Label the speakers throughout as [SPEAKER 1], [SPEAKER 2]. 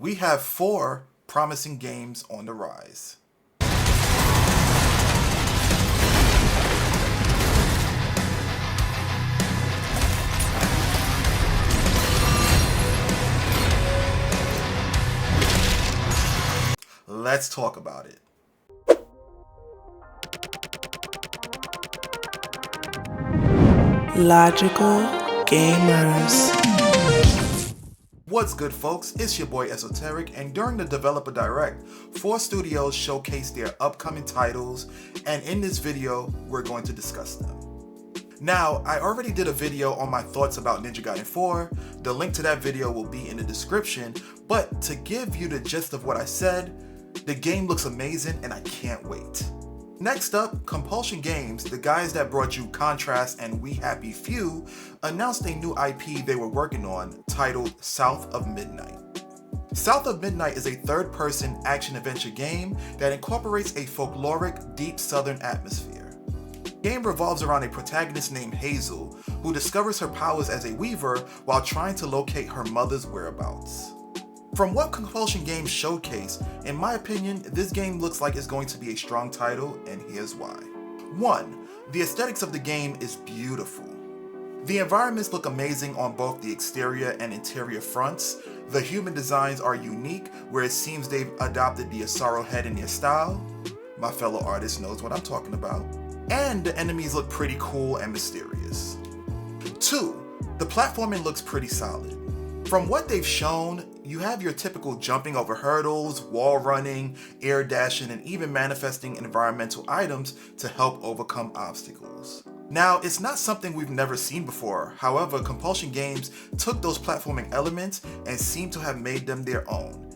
[SPEAKER 1] we have 4 promising games on the rise. Let's talk about it.
[SPEAKER 2] Logical Gamers.
[SPEAKER 1] What's good, folks? It's your boy Esoteric, and during the Developer Direct, 4 studios showcased their upcoming titles, and in this video, we're going to discuss them. Now, I already did a video on my thoughts about Ninja Gaiden 4. The link to that video will be in the description, but to give you the gist of what I said, the game looks amazing and I can't wait. Next up, Compulsion Games, the guys that brought you Contrast and We Happy Few, announced a new IP they were working on titled South of Midnight. South of Midnight is a third-person action-adventure game that incorporates a folkloric, deep southern atmosphere. The game revolves around a protagonist named Hazel, who discovers her powers as a weaver while trying to locate her mother's whereabouts. From what Compulsion Games showcase, in my opinion, this game looks like it's going to be a strong title, and here's why. 1. The aesthetics of the game is beautiful. The environments look amazing on both the exterior and interior fronts. The human designs are unique, where it seems they've adopted the Asaro head in their style. My fellow artist knows what I'm talking about. And the enemies look pretty cool and mysterious. 2. The platforming looks pretty solid. From what they've shown, you have your typical jumping over hurdles, wall running, air dashing, and even manifesting environmental items to help overcome obstacles. Now, it's not something we've never seen before. However, Compulsion Games took those platforming elements and seem to have made them their own.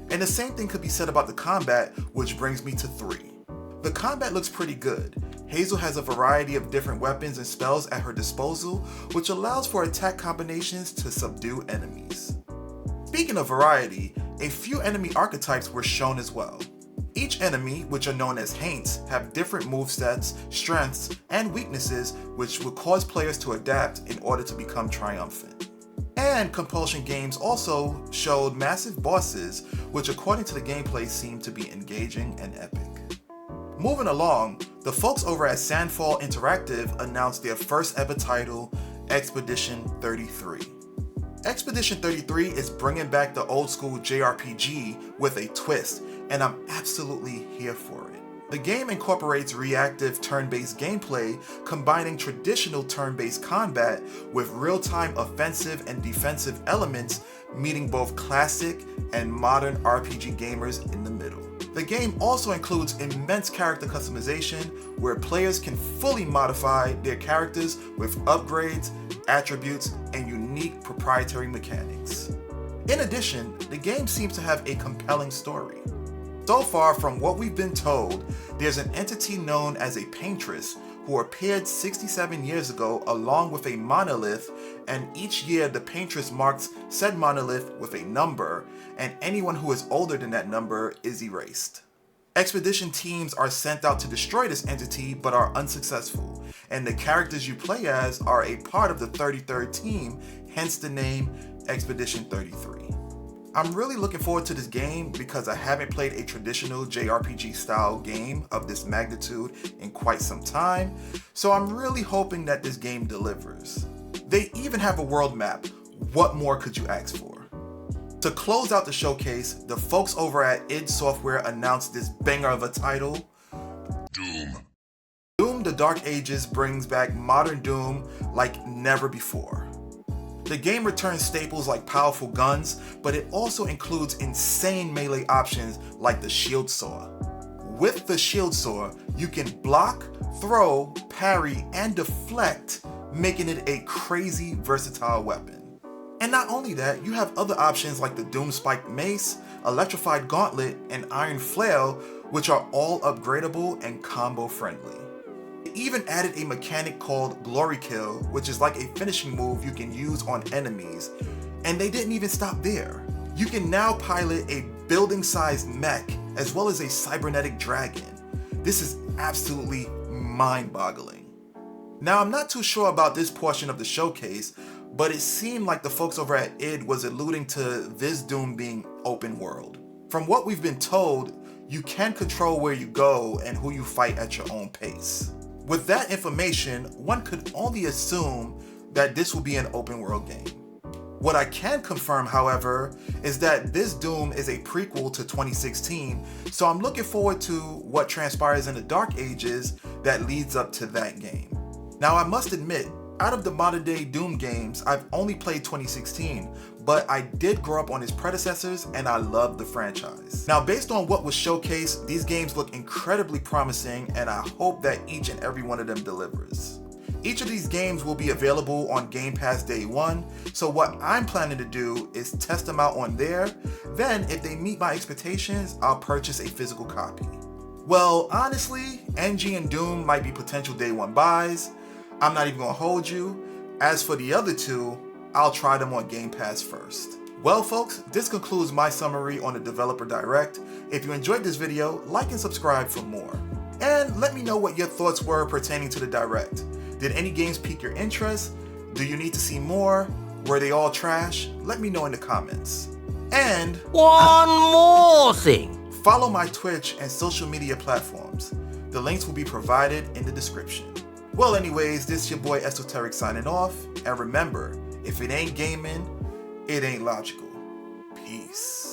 [SPEAKER 1] And the same thing could be said about the combat, which brings me to 3. The combat looks pretty good. Hazel has a variety of different weapons and spells at her disposal, which allows for attack combinations to subdue enemies. Speaking of variety, a few enemy archetypes were shown as well. Each enemy, which are known as Haints, have different movesets, strengths, and weaknesses which will cause players to adapt in order to become triumphant. And Compulsion Games also showed massive bosses, which according to the gameplay seem to be engaging and epic. Moving along, the folks over at Sandfall Interactive announced their first ever title, Expedition 33. Expedition 33 is bringing back the old school JRPG with a twist, and I'm absolutely here for it. The game incorporates reactive turn-based gameplay, combining traditional turn-based combat with real-time offensive and defensive elements, meeting both classic and modern RPG gamers in the middle. The game also includes immense character customization, where players can fully modify their characters with upgrades, attributes, and unique proprietary mechanics. In addition, the game seems to have a compelling story. So far, from what we've been told, there's an entity known as a paintress who appeared 67 years ago along with a monolith, and each year the paintress marks said monolith with a number, and anyone who is older than that number is erased. Expedition teams are sent out to destroy this entity but are unsuccessful, and the characters you play as are a part of the 33rd team, hence the name Expedition 33. I'm really looking forward to this game because I haven't played a traditional JRPG style game of this magnitude in quite some time, so I'm really hoping that this game delivers. They even have a world map. What more could you ask for? To close out the showcase, the folks over at id Software announced this banger of a title, Doom. Doom: The Dark Ages brings back modern Doom like never before. The game returns staples like powerful guns, but it also includes insane melee options like the Shield Saw. With the Shield Saw, you can block, throw, parry, and deflect, making it a crazy versatile weapon. And not only that, you have other options like the Doom Spiked Mace, Electrified Gauntlet, and Iron Flail, which are all upgradable and combo friendly. Even added a mechanic called Glory Kill, which is like a finishing move you can use on enemies. And they didn't even stop there. You can now pilot a building-sized mech as well as a cybernetic dragon. This is absolutely mind-boggling. Now, I'm not too sure about this portion of the showcase, but it seemed like the folks over at id was alluding to this Doom being open world. From what we've been told, you can control where you go and who you fight at your own pace. With that information, one could only assume that this will be an open world game. What I can confirm, however, is that this Doom is a prequel to 2016, so I'm looking forward to what transpires in the Dark Ages that leads up to that game. Now, I must admit, out of the modern day Doom games, I've only played 2016, but I did grow up on its predecessors and I love the franchise. Now, based on what was showcased, these games look incredibly promising and I hope that each and every one of them delivers. Each of these games will be available on Game Pass day one, so what I'm planning to do is test them out on there, then if they meet my expectations, I'll purchase a physical copy. Well, honestly, NG and Doom might be potential day one buys. I'm not even gonna hold you. As for the other two, I'll try them on Game Pass first. Well folks, this concludes my summary on the Developer Direct. If you enjoyed this video, like and subscribe for more. And let me know what your thoughts were pertaining to the Direct. Did any games pique your interest? Do you need to see more? Were they all trash? Let me know in the comments. And
[SPEAKER 3] one more thing.
[SPEAKER 1] Follow my Twitch and social media platforms. The links will be provided in the description. Well anyways, this is your boy Esoteric signing off. And remember, if it ain't gaming, it ain't logical. Peace.